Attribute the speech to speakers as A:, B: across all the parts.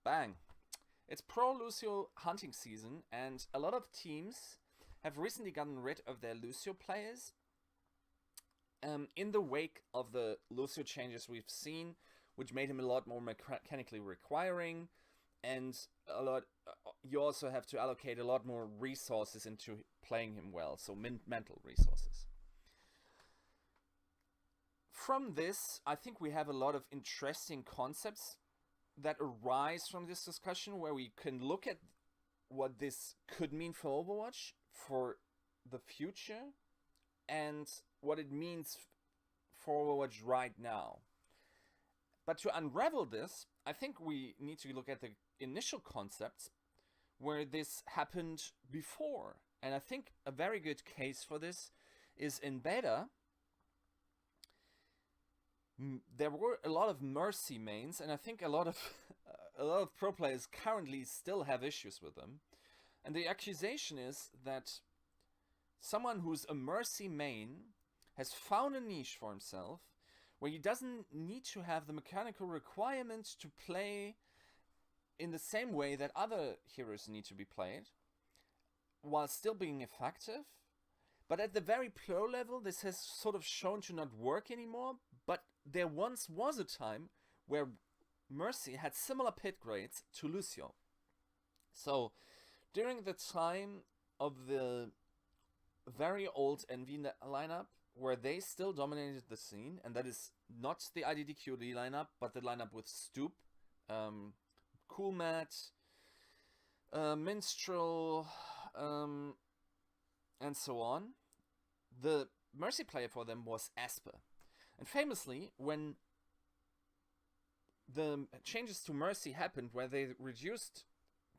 A: Bang! It's Pro-Lucio hunting season, and a lot of teams have recently gotten rid of their Lucio players in the wake of the Lucio changes we've seen, which made him a lot more mechanically requiring, and you also have to allocate a lot more resources into playing him well, so mental resources. From this, I think we have a lot of interesting concepts that arise from this discussion, where we can look at what this could mean for Overwatch for the future and what it means for Overwatch right now. But to unravel this, I think we need to look at the initial concepts where this happened before. And I think a very good case for this is in beta. There were a lot of Mercy mains, and I think a lot of pro players currently still have issues with them. And the accusation is that someone who's a Mercy main has found a niche for himself where he doesn't need to have the mechanical requirements to play in the same way that other heroes need to be played, while still being effective. But at the very pro level, this has sort of shown to not work anymore. But there once was a time where Mercy had similar pit grades to Lucio. So during the time of the very old Envy lineup, where they still dominated the scene, and that is not the IDDQD lineup, but the lineup with Stoop, Cool Matt, Minstrel, and so on. The Mercy player for them was Asper. And famously, when the changes to Mercy happened, where they reduced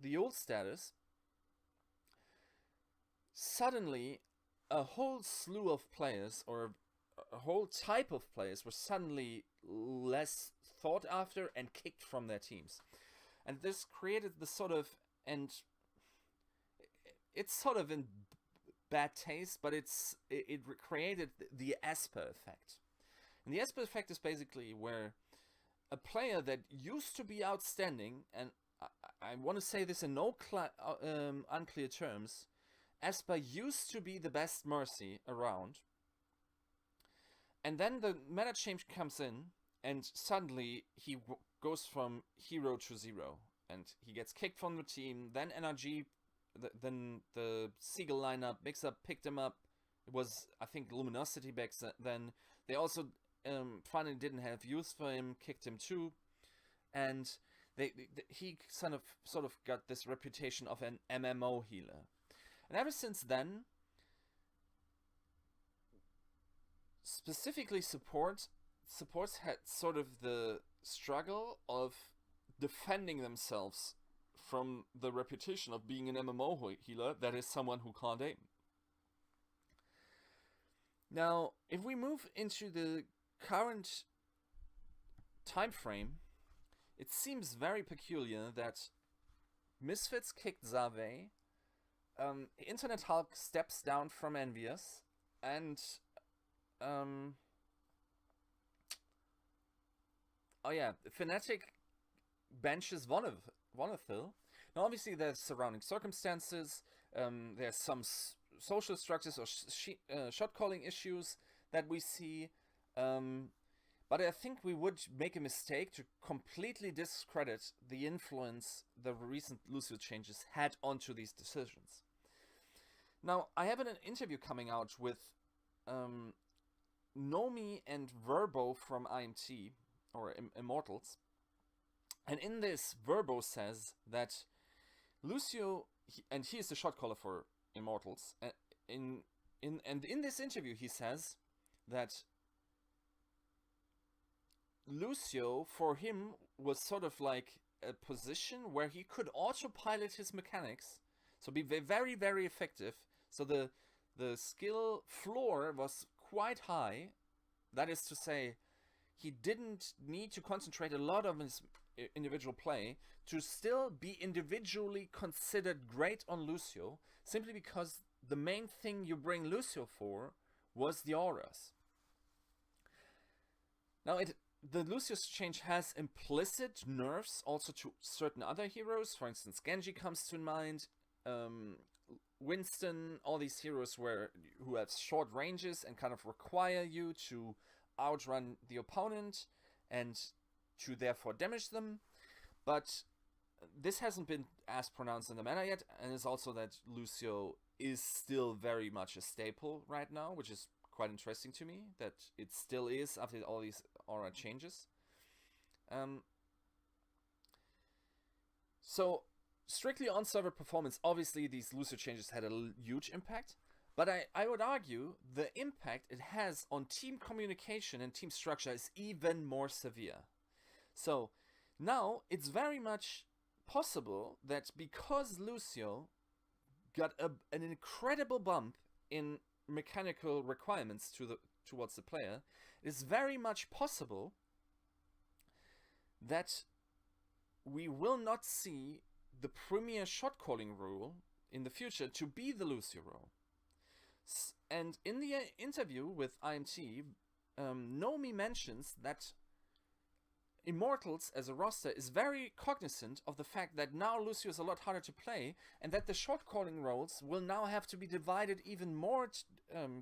A: the ult status, suddenly a whole slew of players, or a whole type of players, were suddenly less thought after and kicked from their teams. And this created the sort of, and it's sort of in bad taste, but it created the Asper effect. And the Asper effect is basically where a player that used to be outstanding, and I want to say this in no unclear terms, Asper used to be the best Mercy around, and then the meta change comes in, and suddenly he goes from hero to zero, and he gets kicked from the team. Then NRG, then the Seagull lineup, Mix-Up picked him up. It was, I think, Luminosity back then. They also finally didn't have use for him, kicked him too, and he sort of got this reputation of an MMO healer. And ever since then, specifically supports had sort of the struggle of defending themselves from the reputation of being an MMO healer, that is someone who can't aim. Now, if we move into the current time frame, it seems very peculiar that Misfits kicked Zave, Internet Hulk steps down from Envious, and oh yeah, Fnatic benches Vonathil. Now obviously there's surrounding circumstances, there's some social structures or shot calling issues that we see, but I think we would make a mistake to completely discredit the influence the recent Lucio changes had onto these decisions. Now, I have an interview coming out with Nomi and Verbo from IMT, or Immortals, and in this, Verbo says that Lucio, and he is the shot caller for Immortals, and in this interview he says that Lucio, for him, was sort of like a position where he could autopilot his mechanics, so be very, very effective. So the skill floor was quite high. That is to say, he didn't need to concentrate a lot on his individual play to still be individually considered great on Lucio, simply because the main thing you bring Lucio for was the auras. Now, it the Lucio's change has implicit nerfs also to certain other heroes. For instance, Genji comes to mind, Winston, all these heroes who have short ranges and kind of require you to outrun the opponent and to therefore damage them. But this hasn't been as pronounced in the meta yet, and it's also that Lucio is still very much a staple right now, which is quite interesting to me, that it still is after all these aura changes. So, strictly on server performance, obviously these Lucio changes had a huge impact, but I would argue the impact it has on team communication and team structure is even more severe. So, now it's very much possible that because Lucio got an incredible bump in mechanical requirements towards the player, it is very much possible that we will not see the premier shot calling rule in the future to be the Lucio role. And in the interview with IMT, Nomi mentions that Immortals as a roster is very cognizant of the fact that now Lucio is a lot harder to play, and that the shot calling roles will now have to be divided even more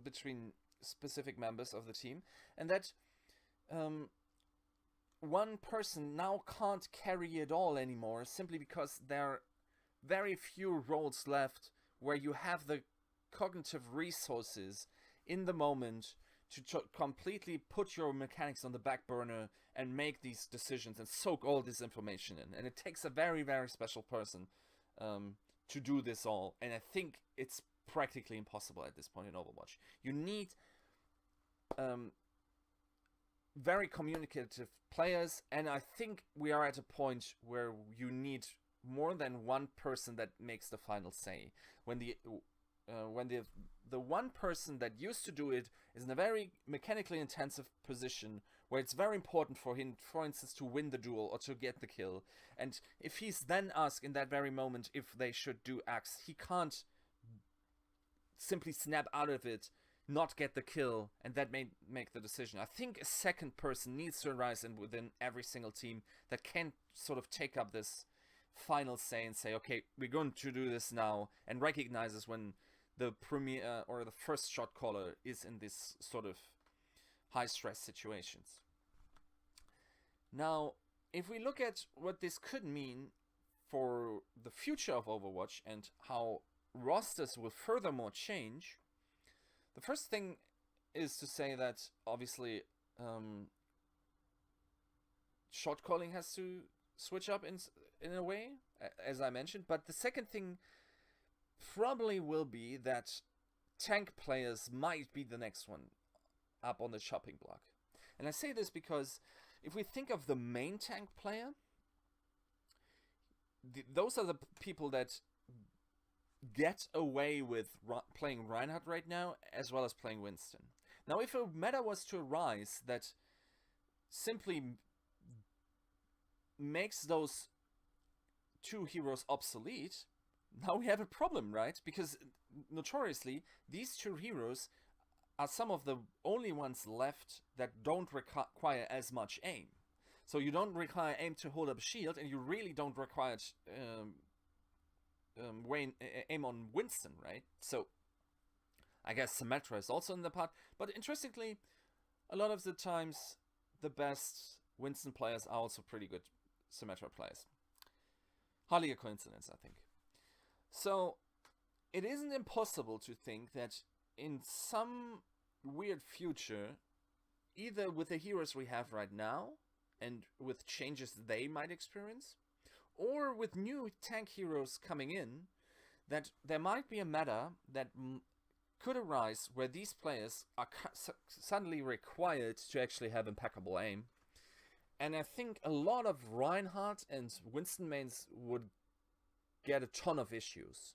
A: between specific members of the team, and that one person now can't carry it all anymore simply because there are very few roles left where you have the cognitive resources in the moment to completely put your mechanics on the back burner and make these decisions and soak all this information in. And it takes a very, very special person to do this all. And I think it's practically impossible at this point in Overwatch. You need very communicative players, and I think we are at a point where you need more than one person that makes the final say. When the one person that used to do it is in a very mechanically intensive position where it's very important for him, for instance, to win the duel or to get the kill. And if he's then asked in that very moment if they should do X, he can't simply snap out of it, not get the kill, and that may make the decision. I think a second person needs to arise within every single team that can sort of take up this final say and say, okay, we're going to do this now, and recognizes when the premier or the first shot caller is in this sort of high stress situations. Now, if we look at what this could mean for the future of Overwatch and how rosters will furthermore change, the first thing is to say that obviously shot calling has to switch up in a way, as I mentioned, but the second thing probably will be that tank players might be the next one up on the chopping block. And I say this because if we think of the main tank player, those are the people that get away with playing Reinhardt right now, as well as playing Winston. Now, if a meta was to arise that simply makes those two heroes obsolete, now we have a problem, right? Because notoriously, these two heroes are some of the only ones left that don't require as much aim. So you don't require aim to hold up a shield, and you really don't require aim on Winston, right? So I guess Symmetra is also in the part, but interestingly, a lot of the times the best Winston players are also pretty good Symmetra players. Hardly a coincidence, I think. So it isn't impossible to think that in some weird future, either with the heroes we have right now and with changes they might experience, or with new tank heroes coming in, that there might be a meta that could arise where these players are suddenly required to actually have impeccable aim. And I think a lot of Reinhardt and Winston mains would get a ton of issues.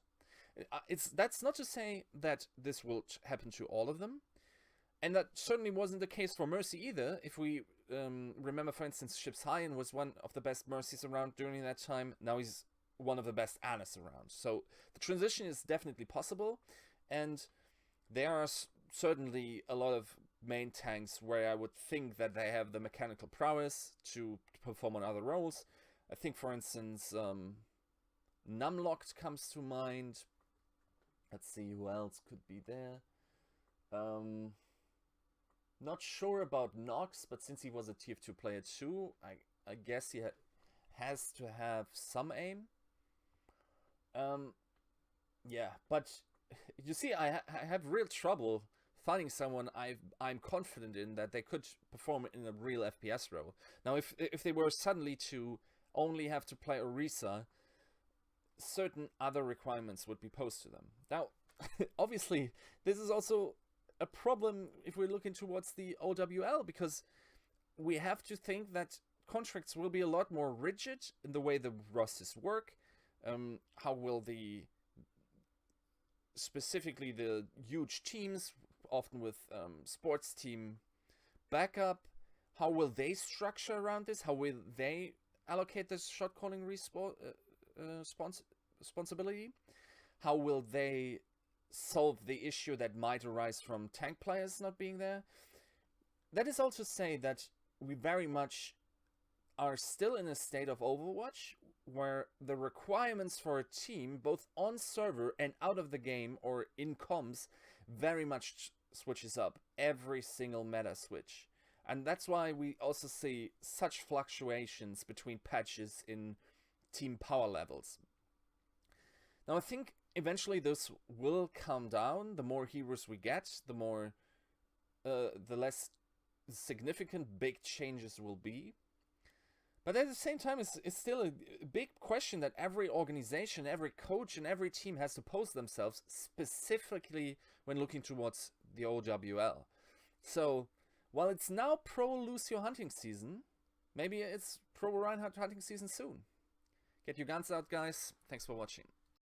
A: That's not to say that this will happen to all of them, and that certainly wasn't the case for Mercy either. If we remember, for instance, Shipshayan was one of the best Mercies around during that time. Now he's one of the best Anas around. So the transition is definitely possible, and there are certainly a lot of main tanks where I would think that they have the mechanical prowess to perform on other roles. I think, for instance, Numlocked comes to mind. Let's see who else could be there. Not sure about Nox, but since he was a TF2 player too, I guess he has to have some aim. Yeah, but you see, I have real trouble finding someone I'm confident in that they could perform in a real FPS role. Now, if they were suddenly to only have to play Orisa, certain other requirements would be posed to them. Now, obviously, this is also a problem if we're looking towards the OWL, because we have to think that contracts will be a lot more rigid in the way the rosters work. How will specifically the huge teams, often with sports team backup, how will they structure around this? How will they allocate this shot calling responsibility? How will they solve the issue that might arise from tank players not being there? That is also to say that we very much are still in a state of Overwatch where the requirements for a team, both on server and out of the game or in comms, very much switches up every single meta switch. And that's why we also see such fluctuations between patches in team power levels. Now, I think eventually this will calm down. The more heroes we get, the less significant big changes will be. But at the same time, it's still a big question that every organization, every coach, and every team has to pose themselves, specifically when looking towards the OWL. So, while it's now Pro-Lucio hunting season, maybe it's Pro-Reinhardt hunting season soon. Get your guns out, guys. Thanks for watching.